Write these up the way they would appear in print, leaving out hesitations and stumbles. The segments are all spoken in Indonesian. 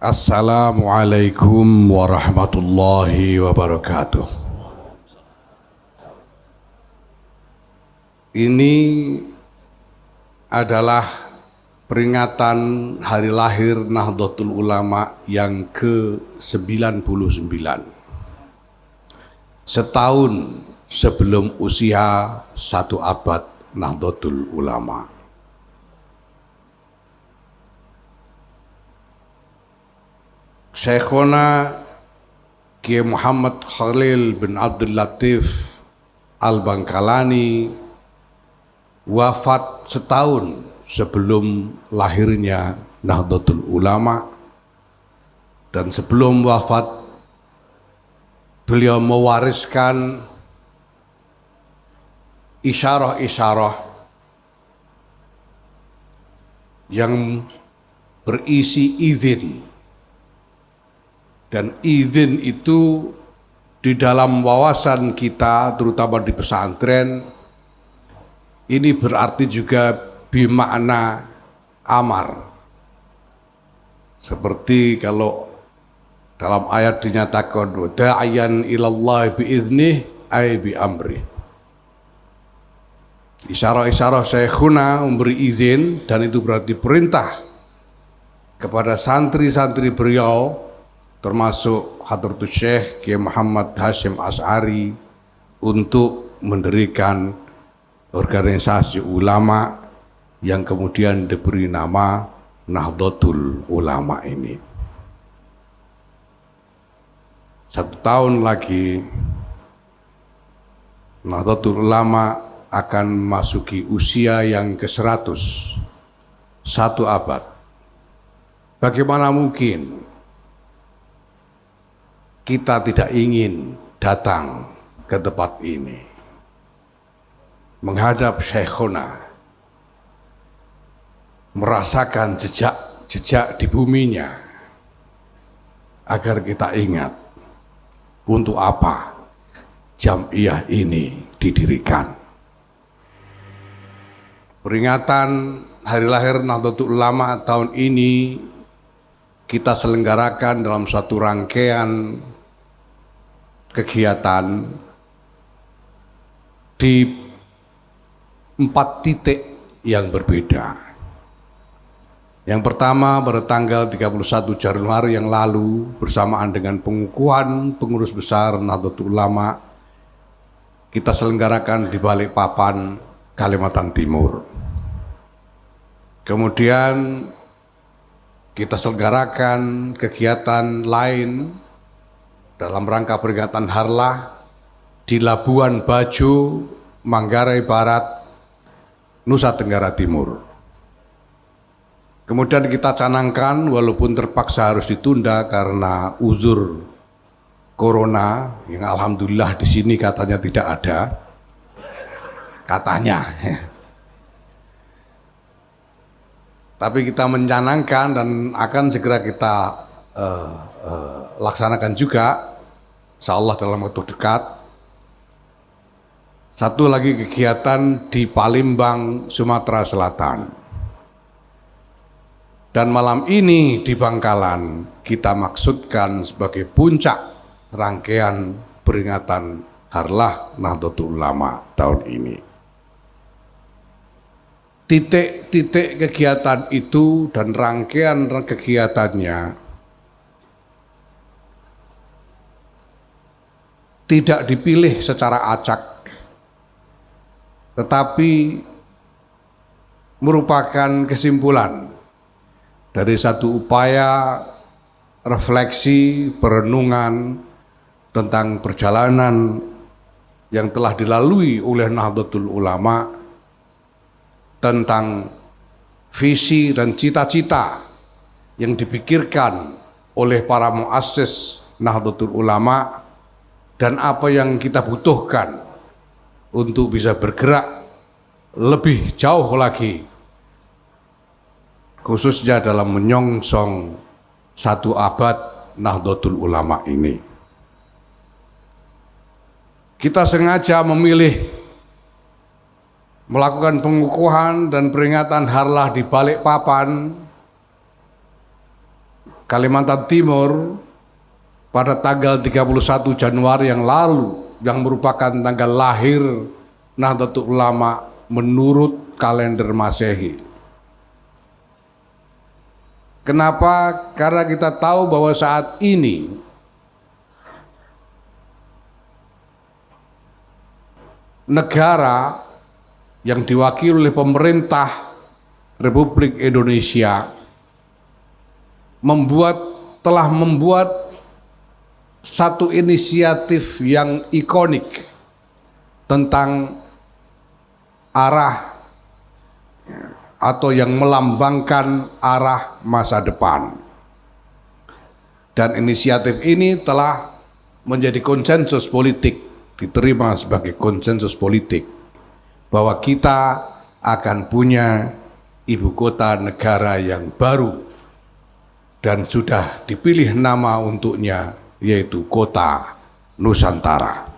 Assalamualaikum warahmatullahi wabarakatuh. Ini adalah peringatan hari lahir Nahdlatul Ulama yang ke-99. Setahun sebelum usia 1 abad Nahdlatul Ulama. Syekhona Kiai Muhammad Khalil bin Abdul Latif Al-Bangkalani wafat setahun sebelum lahirnya Nahdlatul Ulama, dan sebelum wafat beliau mewariskan isyarah-isyarah yang berisi izin. Dan izin itu di dalam wawasan kita, terutama di pesantren, ini berarti juga bimakna amar. Seperti kalau dalam ayat dinyatakan da'iyan ilallah biiznih ay bi amri. Isyarah-isyarah syekhuna memberi izin, dan itu berarti perintah kepada santri-santri beliau, termasuk Hadratus Syekh Kiai Muhammad Hashim Asy'ari, untuk mendirikan organisasi ulama yang kemudian diberi nama Nahdlatul Ulama ini. 1 tahun lagi Nahdlatul Ulama akan memasuki usia yang ke-100, 1 abad. Bagaimana mungkin kita tidak ingin datang ke tempat ini, menghadap Syekhona, merasakan jejak-jejak di buminya, agar kita ingat untuk apa Jam'iyah ini didirikan. Peringatan hari lahir Nahdlatul Ulama tahun ini kita selenggarakan dalam satu rangkaian kegiatan di 4 titik yang berbeda. Yang pertama pada tanggal 31 Januari yang lalu, bersamaan dengan pengukuhan pengurus besar Nahdlatul Ulama, kita selenggarakan di Balikpapan, Kalimantan Timur. Kemudian kita selenggarakan kegiatan lain dalam rangka peringatan Harlah di Labuan Bajo, Manggarai Barat, Nusa Tenggara Timur. Kemudian kita canangkan, walaupun terpaksa harus ditunda karena uzur corona, yang alhamdulillah di sini katanya tidak ada, katanya. Tapi kita mencanangkan dan akan segera kita laksanakan juga, insyaallah dalam waktu dekat. Satu lagi kegiatan di Palembang, Sumatera Selatan. Dan malam ini di Bangkalan kita maksudkan sebagai puncak rangkaian peringatan Harlah Nahdlatul Ulama tahun ini. Titik-titik kegiatan itu dan rangkaian kegiatannya tidak dipilih secara acak, tetapi merupakan kesimpulan dari satu upaya refleksi, perenungan tentang perjalanan yang telah dilalui oleh Nahdlatul Ulama, tentang visi dan cita-cita yang dipikirkan oleh para muassis Nahdlatul Ulama, dan apa yang kita butuhkan untuk bisa bergerak lebih jauh lagi, khususnya dalam menyongsong 1 abad Nahdlatul Ulama ini. Kita sengaja memilih melakukan pengukuhan dan peringatan Harlah di Balikpapan Kalimantan Timur pada tanggal 31 Januari yang lalu, yang merupakan tanggal lahir Nahdlatul Ulama menurut kalender Masehi. Kenapa? Karena kita tahu bahwa saat ini negara yang diwakili oleh pemerintah Republik Indonesia telah membuat satu inisiatif yang ikonik tentang arah atau yang melambangkan arah masa depan. Dan inisiatif ini telah menjadi konsensus politik, diterima sebagai konsensus politik bahwa kita akan punya ibu kota negara yang baru dan sudah dipilih nama untuknya, yaitu Kota Nusantara.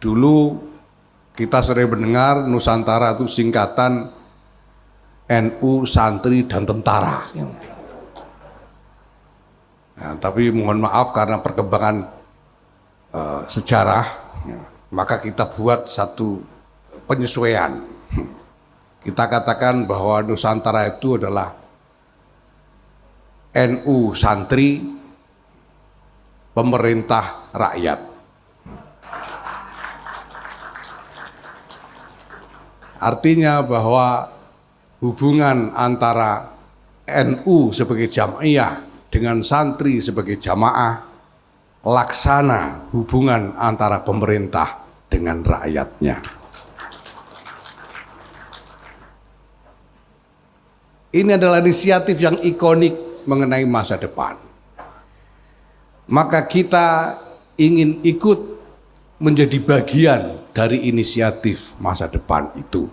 Dulu kita sering mendengar Nusantara itu singkatan NU, santri, dan tentara. Nah, tapi mohon maaf karena perkembangan sejarah, maka kita buat satu penyesuaian. Kita katakan bahwa Nusantara itu adalah NU santri, pemerintah rakyat. Artinya bahwa hubungan antara NU sebagai jamaah dengan santri sebagai jamaah laksana hubungan antara pemerintah dengan rakyatnya. Ini adalah inisiatif yang ikonik mengenai masa depan. Maka kita ingin ikut menjadi bagian dari inisiatif masa depan itu.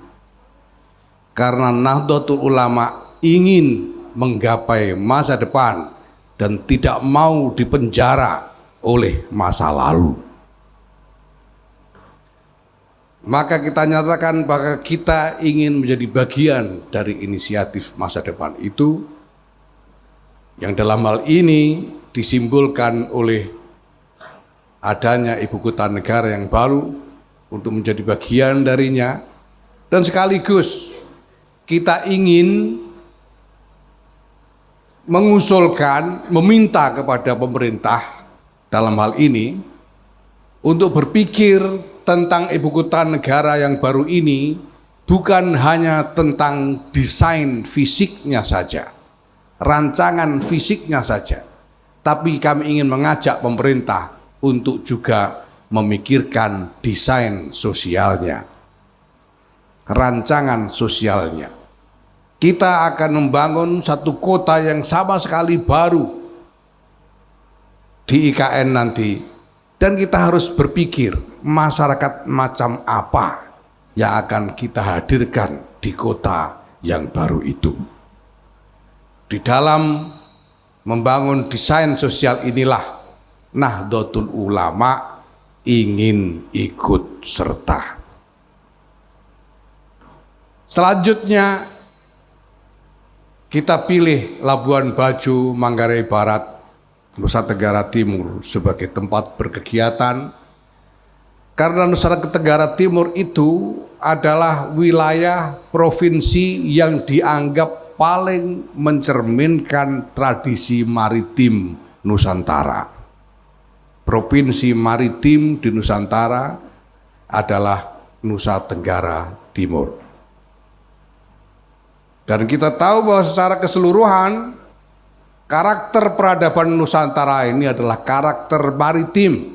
Karena Nahdlatul Ulama ingin menggapai masa depan dan tidak mau dipenjara oleh masa lalu. Maka kita nyatakan bahwa kita ingin menjadi bagian dari inisiatif masa depan itu, yang dalam hal ini disimbolkan oleh adanya ibu kota negara yang baru untuk menjadi bagian darinya, dan sekaligus kita ingin mengusulkan, meminta kepada pemerintah dalam hal ini untuk berpikir tentang ibu kota negara yang baru ini bukan hanya tentang desain fisiknya saja, rancangan fisiknya saja, tapi kami ingin mengajak pemerintah untuk juga memikirkan desain sosialnya, rancangan sosialnya. Kita akan membangun satu kota yang sama sekali baru di IKN nanti. Dan kita harus berpikir masyarakat macam apa yang akan kita hadirkan di kota yang baru itu. Di dalam membangun desain sosial inilah Nahdlatul Ulama ingin ikut serta. Selanjutnya kita pilih Labuan Bajo, Manggarai Barat, Nusa Tenggara Timur sebagai tempat berkegiatan, karena Nusa Tenggara Timur itu adalah wilayah provinsi yang dianggap paling mencerminkan tradisi maritim Nusantara. Provinsi maritim di Nusantara adalah Nusa Tenggara Timur. Dan kita tahu bahwa secara keseluruhan karakter peradaban Nusantara ini adalah karakter maritim.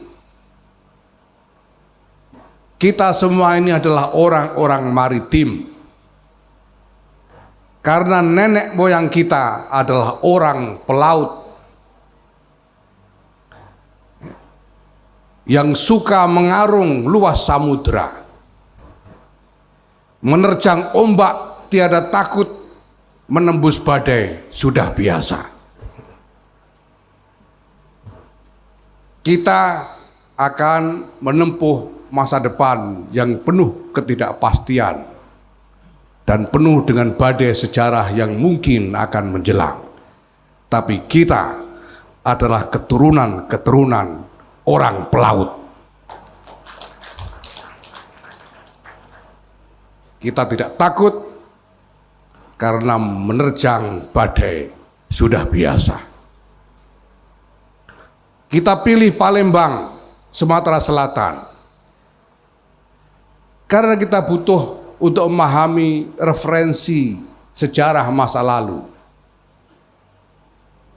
Kita semua ini adalah orang-orang maritim. Karena nenek moyang kita adalah orang pelaut yang suka mengarung luas samudra, menerjang ombak tiada takut, menembus badai sudah biasa. Kita akan menempuh masa depan yang penuh ketidakpastian, dan penuh dengan badai sejarah yang mungkin akan menjelang. Tapi kita adalah keturunan-keturunan orang pelaut. Kita tidak takut karena menerjang badai sudah biasa. Kita pilih Palembang, Sumatera Selatan, karena kita butuh untuk memahami referensi sejarah masa lalu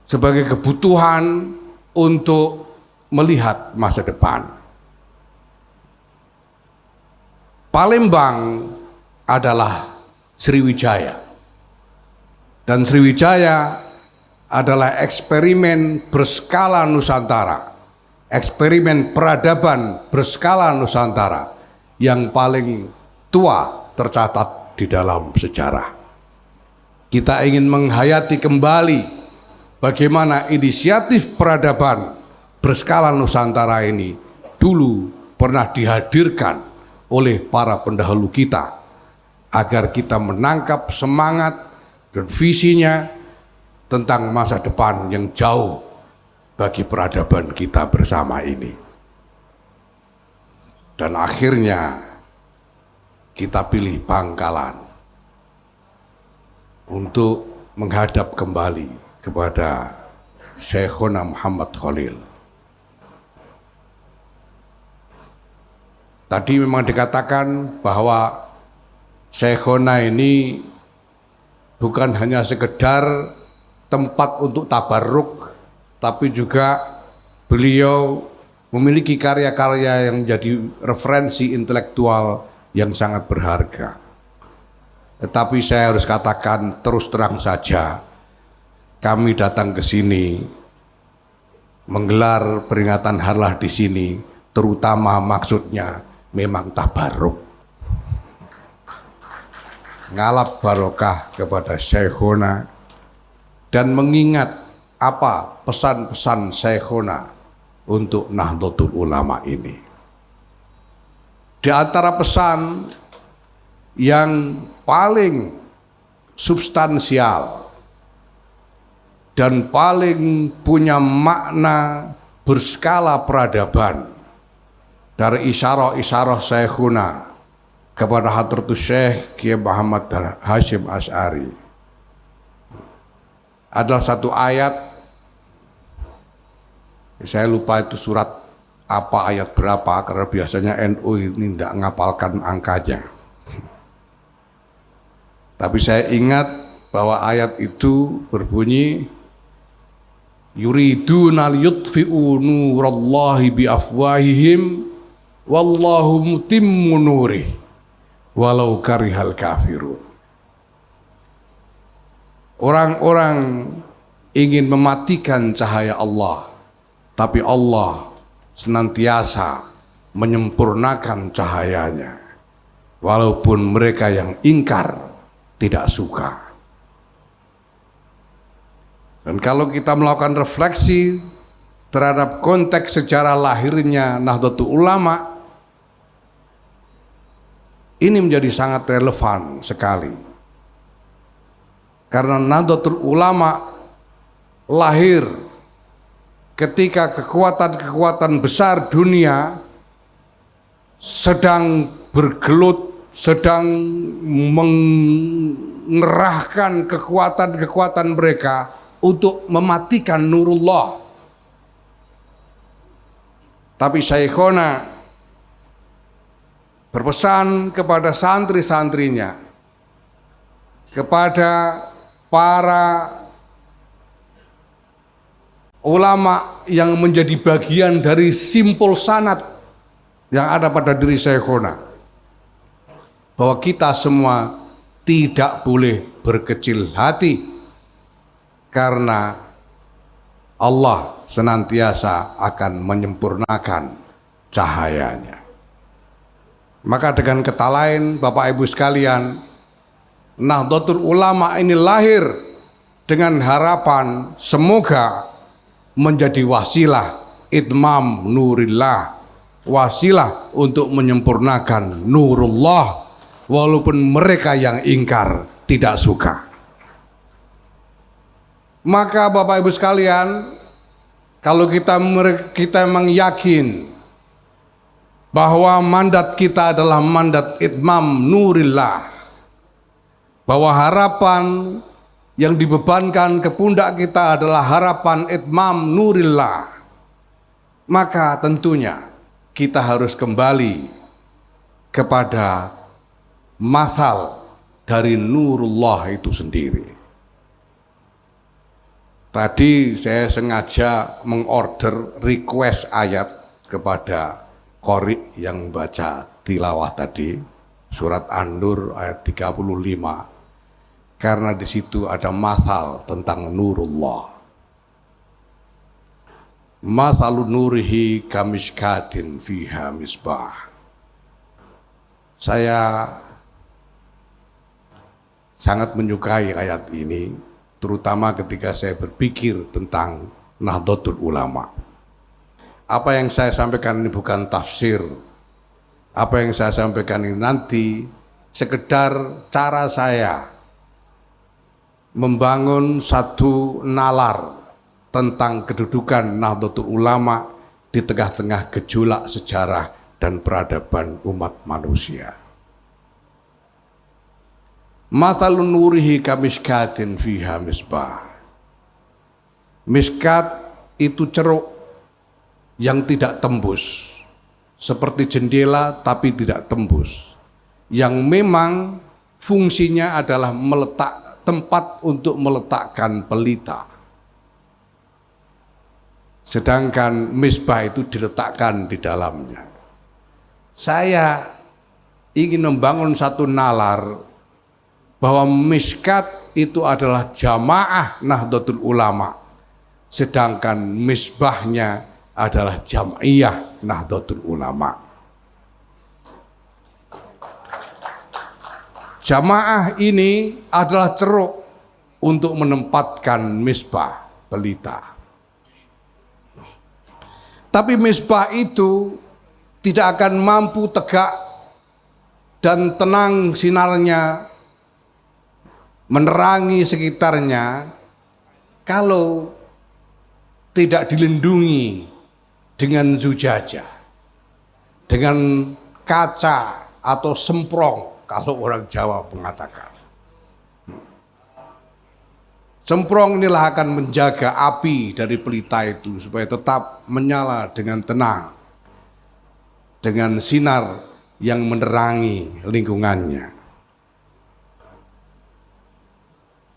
sebagai kebutuhan untuk melihat masa depan. Palembang adalah Sriwijaya, dan Sriwijaya adalah eksperimen berskala Nusantara, eksperimen peradaban berskala Nusantara yang paling tua tercatat di dalam sejarah. Kita ingin menghayati kembali bagaimana inisiatif peradaban berskala Nusantara ini dulu pernah dihadirkan oleh para pendahulu kita, agar kita menangkap semangat dan visinya tentang masa depan yang jauh bagi peradaban kita bersama ini. Dan akhirnya kita pilih Bangkalan untuk menghadap kembali kepada Syekhona Muhammad Khalil. Tadi memang dikatakan bahwa Syekhona ini bukan hanya sekedar tempat untuk tabarruk, tapi juga beliau memiliki karya-karya yang menjadi referensi intelektual yang sangat berharga. Tetapi saya harus katakan terus terang saja, kami datang ke sini menggelar peringatan harlah di sini, terutama maksudnya memang tabarruk, ngalap barokah kepada Syekhona, dan mengingat apa pesan-pesan Syekhona untuk Nahdlatul Ulama ini. Di antara pesan yang paling substansial dan paling punya makna berskala peradaban dari isyarah-isyarah Syekhona kepada Hadratus Syekh Kiai Muhammad Hasyim Asy'ari adalah satu ayat, saya lupa itu surat apa, ayat berapa, karena biasanya NU ini tidak ngapalkan angkanya. Tapi saya ingat bahwa ayat itu berbunyi, yuriduna liyutfi'u nurallahi biafwahihim wallahu mutimmu nurih walau karihal kafirun. Orang-orang ingin mematikan cahaya Allah, tapi Allah senantiasa menyempurnakan cahayanya, walaupun mereka yang ingkar tidak suka. Dan kalau kita melakukan refleksi terhadap konteks sejarah lahirnya Nahdlatul Ulama, ini menjadi sangat relevan sekali. Karena Nahdlatul Ulama lahir ketika kekuatan-kekuatan besar dunia sedang bergelut, sedang mengerahkan kekuatan-kekuatan mereka untuk mematikan nurullah. Tapi Syekhona berpesan kepada santri-santrinya, kepada para ulama yang menjadi bagian dari simpul sanad yang ada pada diri Syekhona, bahwa kita semua tidak boleh berkecil hati, karena Allah senantiasa akan menyempurnakan cahayanya. Maka dengan kata lain, Bapak Ibu sekalian, Nahdlatul Ulama ini lahir dengan harapan semoga menjadi wasilah itmam nurillah, wasilah untuk menyempurnakan nurullah, walaupun mereka yang ingkar tidak suka. Maka Bapak Ibu sekalian, kalau kita memang yakin bahwa mandat kita adalah mandat itmam nurillah, bahwa harapan yang dibebankan ke pundak kita adalah harapan itmam nurillah, maka tentunya kita harus kembali kepada mathal dari nurullah itu sendiri. Tadi saya sengaja mengorder request ayat kepada qori yang baca tilawah tadi, surat An-Nur ayat 35, karena di situ ada mathal tentang nurullah. Mathalu nurihi kamishkatin fiha misbah. Saya sangat menyukai ayat ini, terutama ketika saya berpikir tentang Nahdlatul Ulama. Apa yang saya sampaikan ini bukan tafsir. Apa yang saya sampaikan ini nanti sekedar cara saya membangun satu nalar tentang kedudukan Nahdlatul Ulama di tengah-tengah gejolak sejarah dan peradaban umat manusia. Mathalun nurihi kamishkatin fiha misbah. Miskat itu ceruk yang tidak tembus, seperti jendela tapi tidak tembus, yang memang fungsinya adalah tempat untuk meletakkan pelita. Sedangkan misbah itu diletakkan di dalamnya. Saya ingin membangun satu nalar bahwa miskat itu adalah jamaah Nahdlatul Ulama, sedangkan misbahnya adalah jam'iyah Nahdlatul Ulama. Jamaah ini adalah ceruk untuk menempatkan misbah, pelita. Tapi misbah itu tidak akan mampu tegak dan tenang sinarnya menerangi sekitarnya kalau tidak dilindungi dengan zujajah, dengan kaca atau semprong kalau orang Jawa mengatakan. Semprong inilah akan menjaga api dari pelita itu supaya tetap menyala dengan tenang, dengan sinar yang menerangi lingkungannya.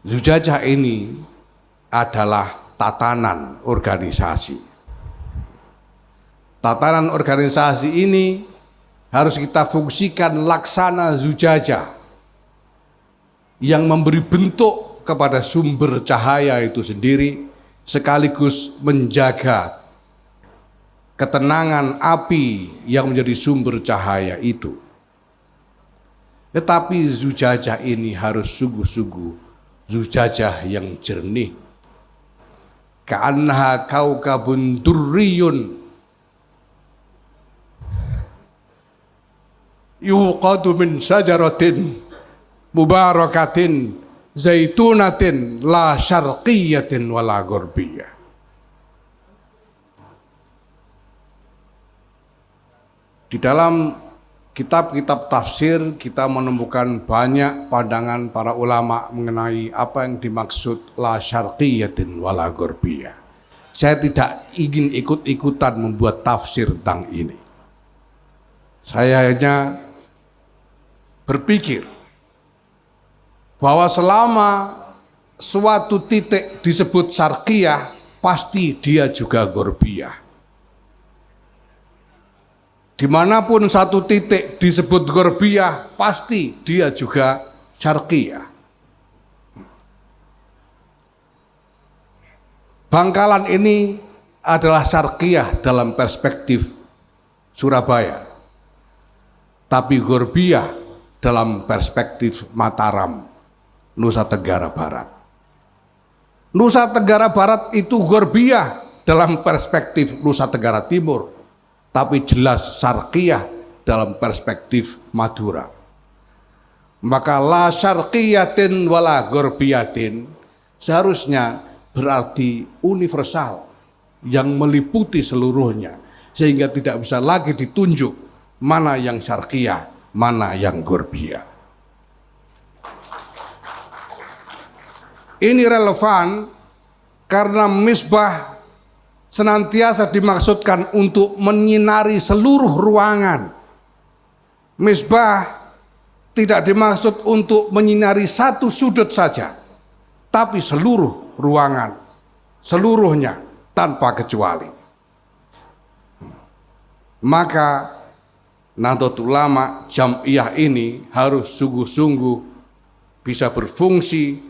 Zujajah ini adalah tatanan organisasi. Tatanan organisasi ini harus kita fungsikan laksana zujajah yang memberi bentuk kepada sumber cahaya itu sendiri, sekaligus menjaga ketenangan api yang menjadi sumber cahaya itu. Tetapi zujajah ini harus sungguh-sungguh zujajah yang jernih. Ka'annaha kaukabun durriyun yuqadu min syajaratin mubarakatin zaitunatin la syarqiyatin wala ghurbiyah. Di dalam kitab-kitab tafsir kita menemukan banyak pandangan para ulama mengenai apa yang dimaksud la syarqiyatin wala ghurbiyah. Saya tidak ingin ikut-ikutan membuat tafsir tentang ini. Saya hanya berpikir bahwa selama suatu titik disebut syarqiyah, pasti dia juga ghurbiyah. Dimanapun satu titik disebut ghurbiyah, pasti dia juga syarqiyah. Bangkalan ini adalah syarqiyah dalam perspektif Surabaya, tapi ghurbiyah dalam perspektif Mataram, Nusa Tenggara Barat. Nusa Tenggara Barat itu ghurbiyah dalam perspektif Nusa Tenggara Timur, tapi jelas syarqiyah dalam perspektif Madura. Maka la syarqiyatin wala ghorbiyatin seharusnya berarti universal yang meliputi seluruhnya, sehingga tidak bisa lagi ditunjuk mana yang syarqiyah, mana yang ghorbiah. Ini relevan karena misbah senantiasa dimaksudkan untuk menyinari seluruh ruangan. Misbah tidak dimaksud untuk menyinari satu sudut saja, tapi seluruh ruangan, seluruhnya tanpa kecuali. Maka Nahdlatul Ulama Jam'iyah ini harus sungguh-sungguh bisa berfungsi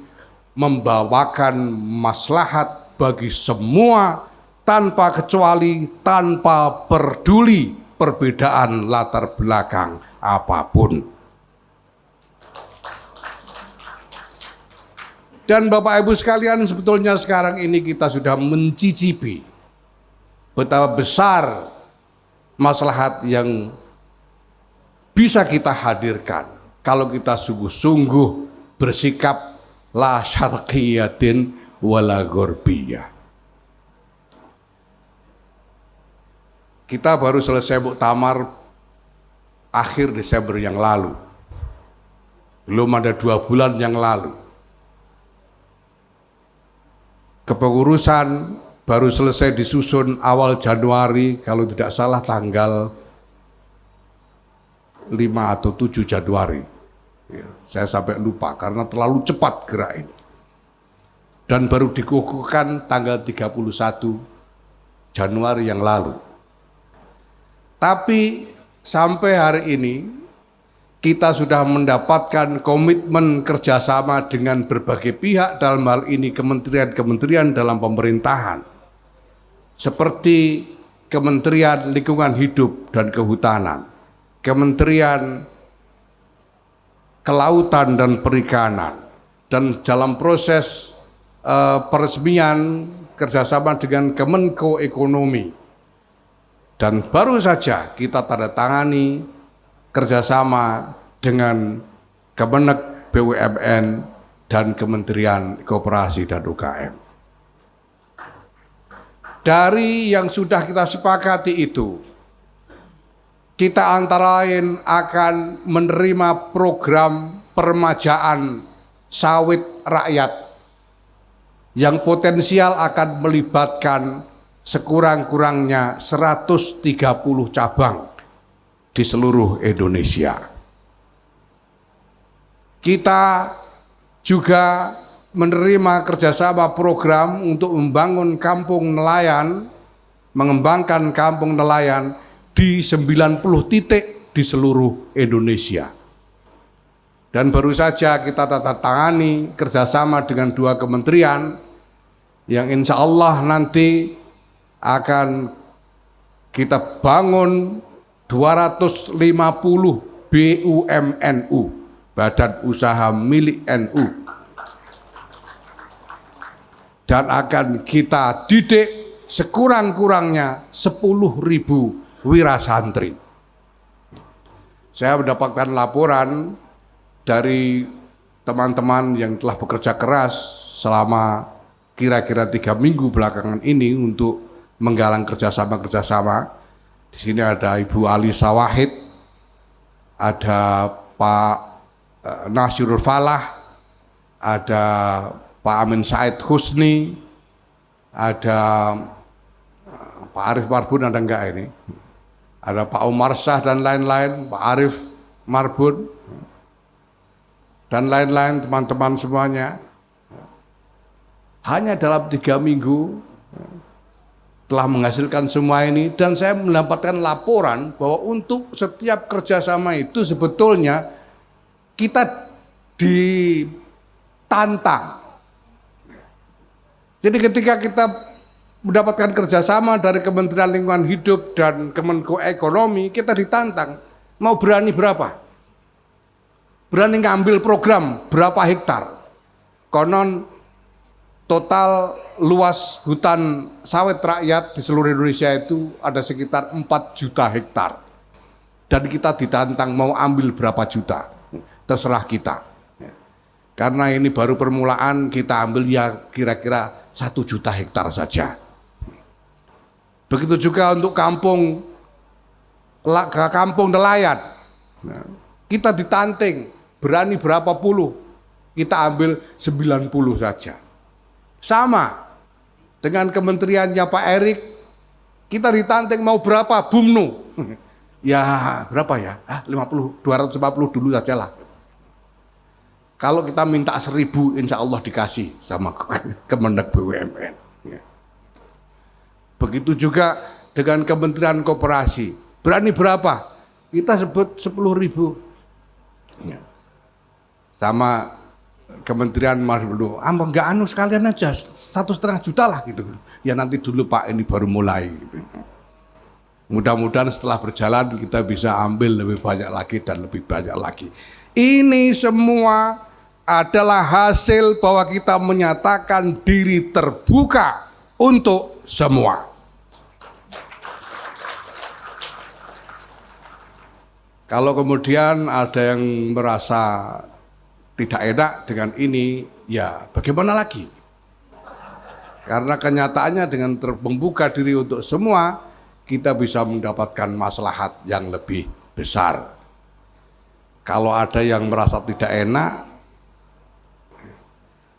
membawakan maslahat bagi semua tanpa kecuali, tanpa peduli perbedaan latar belakang apapun. Dan Bapak Ibu sekalian, sebetulnya sekarang ini kita sudah mencicipi betapa besar maslahat yang bisa kita hadirkan kalau kita sungguh-sungguh bersikap la syarqiyatin wala ghorbiyyah. Kita baru selesai muktamar akhir Desember yang lalu, belum ada 2 bulan yang lalu. Kepengurusan baru selesai disusun awal Januari, kalau tidak salah tanggal 5 atau 7 Januari. Ya, saya sampai lupa karena terlalu cepat gerak ini. Dan baru dikukuhkan tanggal 31 Januari yang lalu. Tapi sampai hari ini kita sudah mendapatkan komitmen kerjasama dengan berbagai pihak, dalam hal ini kementerian-kementerian dalam pemerintahan, seperti Kementerian Lingkungan Hidup dan Kehutanan, Kementerian Kelautan dan Perikanan, dan dalam proses peresmian kerjasama dengan Kemenko Ekonomi. Dan baru saja kita tanda tangani kerjasama dengan Kemenek BUMN dan Kementerian Koperasi dan UKM. Dari yang sudah kita sepakati itu, kita antara lain akan menerima program permajaan sawit rakyat yang potensial akan melibatkan sekurang-kurangnya 130 cabang di seluruh Indonesia. Kita juga menerima kerjasama program untuk membangun kampung nelayan, mengembangkan kampung nelayan di 90 titik di seluruh Indonesia. Dan baru saja kita tanda tangani kerjasama dengan 2 kementerian yang insya Allah nanti akan kita bangun 250 BUMNU, Badan Usaha Milik NU, dan akan kita didik sekurang-kurangnya 10.000 wirasantri. Saya mendapatkan laporan dari teman-teman yang telah bekerja keras selama kira-kira 3 minggu belakangan ini untuk menggalang kerjasama. Di sini ada Ibu Alisa Wahid, ada Pak Nasirul Falah, ada Pak Amin Said Husni, ada Pak Arif Marbun, ada enggak ini? Ada Pak Umar Syah dan lain-lain, Pak Arif Marbun, dan lain-lain teman-teman semuanya. Hanya dalam 3 minggu telah menghasilkan semua ini, dan saya mendapatkan laporan bahwa untuk setiap kerjasama itu sebetulnya kita ditantang. Jadi ketika kita mendapatkan kerjasama dari Kementerian Lingkungan Hidup dan Kemenko Ekonomi, kita ditantang, mau berani berapa? Berani ngambil program berapa hektar? Konon total luas hutan sawit rakyat di seluruh Indonesia itu ada sekitar 4 juta hektar. Dan kita ditantang mau ambil berapa juta. terserah kita. Karena ini baru permulaan, kita ambil ya kira-kira 1 juta hektar saja. Begitu juga untuk kampung nelayan. Kita ditanting, berani berapa puluh, kita ambil 90 saja. Sama dengan kementeriannya Pak Erik, kita ditanting mau berapa, BUMNU. Ya berapa ya, 50, 250 dulu saja lah. Kalau kita minta 1000, insya Allah dikasih sama Kemendak BUMN. Begitu juga dengan Kementerian Koperasi, berani berapa? Kita sebut 10.000. Sama Kementerian Marketing, enggak sekalian aja 1,5 juta lah gitu. Ya nanti dulu Pak, ini baru mulai. Gitu. Mudah-mudahan setelah berjalan kita bisa ambil lebih banyak lagi dan lebih banyak lagi. Ini semua adalah hasil bahwa kita menyatakan diri terbuka untuk semua. Kalau kemudian ada yang merasa tidak enak dengan ini, ya bagaimana lagi? Karena kenyataannya dengan membuka diri untuk semua, kita bisa mendapatkan maslahat yang lebih besar. Kalau ada yang merasa tidak enak,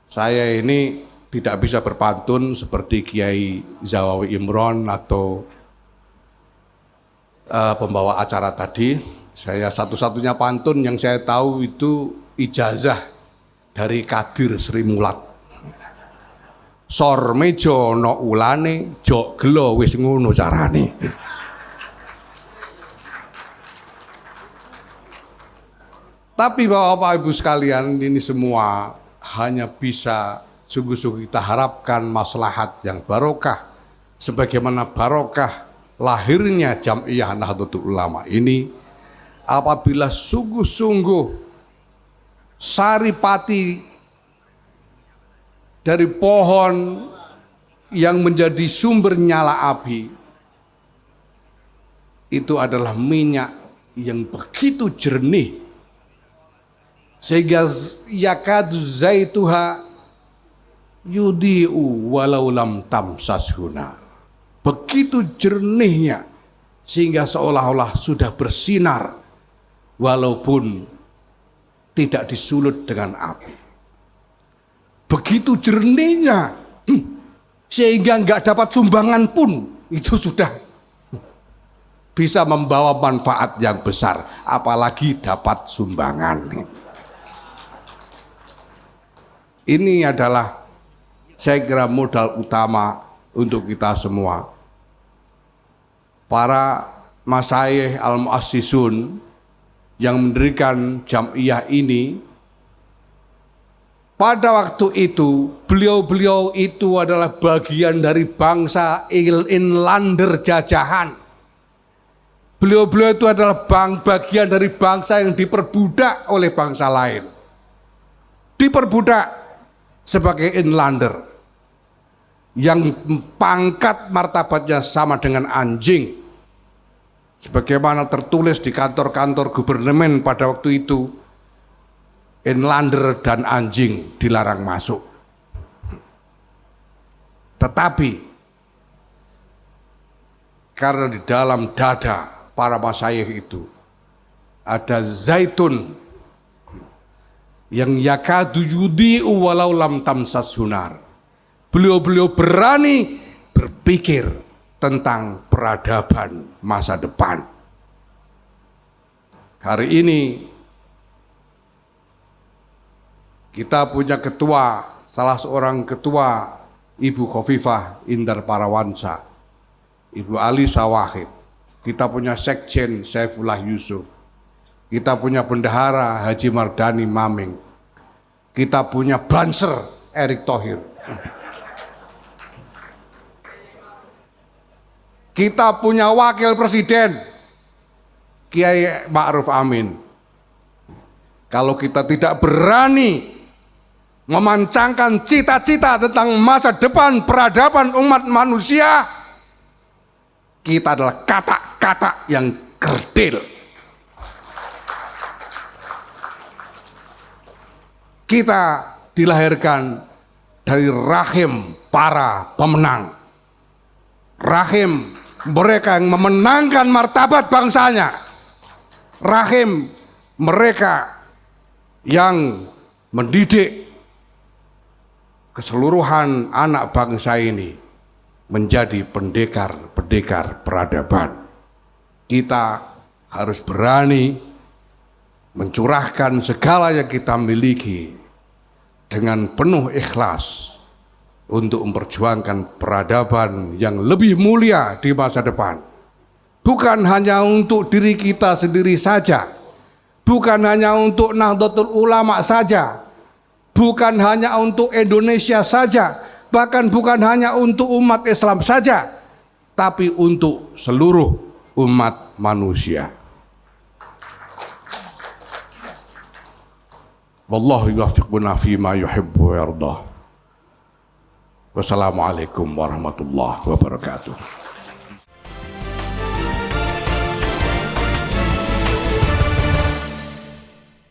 saya ini tidak bisa berpantun seperti Kiai Zawawi Imron atau pembawa acara tadi. Saya satu-satunya pantun yang saya tahu itu ijazah dari Kadir Sri Mulat. Sor mejo no ulane, jok gelo wis ngono carane. Tapi Bapak Ibu sekalian, ini semua hanya bisa sungguh-sungguh kita harapkan maslahat yang barokah. Sebagaimana barokah lahirnya Jam'iyah Nahdlatul Ulama ini, apabila sungguh-sungguh saripati dari pohon yang menjadi sumber nyala api itu adalah minyak yang begitu jernih sehingga yakadu zaituha yudi'u walau lam tamsashuna, begitu jernihnya sehingga seolah-olah sudah bersinar walaupun tidak disulut dengan api. Begitu jernihnya sehingga nggak dapat sumbangan pun itu sudah bisa membawa manfaat yang besar, apalagi dapat sumbangan. Ini adalah saya kira modal utama untuk kita semua. Para masyayikh al-muassisun yang mendirikan Jam'iyah ini, pada waktu itu beliau-beliau itu adalah bagian dari bangsa inlander jajahan. Beliau-beliau itu adalah bagian dari bangsa yang diperbudak oleh bangsa lain. Diperbudak sebagai inlander yang pangkat martabatnya sama dengan anjing. Sebagaimana tertulis di kantor-kantor gubernemen pada waktu itu, inlander dan anjing dilarang masuk. Tetapi karena di dalam dada para masyayikh itu ada zaitun yang yakadu yudi'u walau lam tamsashunar. Beliau-beliau berani berpikir tentang peradaban masa depan. Hari ini kita punya ketua, salah seorang ketua, Ibu Khofifah Indar Parawansa, Ibu Ali Sawahid. Kita punya sekjen Saifullah Yusuf. Kita punya bendahara Haji Mardani Maming. Kita punya banser Erick Thohir. Kita punya wakil presiden Kiai Ma'ruf Amin. Kalau kita tidak berani memancangkan cita-cita tentang masa depan peradaban umat manusia, kita adalah kata-kata yang kerdil. Kita dilahirkan dari rahim para pemenang. Rahim mereka yang memenangkan martabat bangsanya. Rahim mereka yang mendidik keseluruhan anak bangsa ini menjadi pendekar-pendekar peradaban. Kita harus berani mencurahkan segala yang kita miliki dengan penuh ikhlas untuk memperjuangkan peradaban yang lebih mulia di masa depan. Bukan hanya untuk diri kita sendiri saja, bukan hanya untuk Nahdlatul Ulama saja, bukan hanya untuk Indonesia saja, bahkan bukan hanya untuk umat Islam saja, tapi untuk seluruh umat manusia. Wallahu yuwaffiquna fima yuhibbu wa yardah. Wassalamualaikum warahmatullahi wabarakatuh.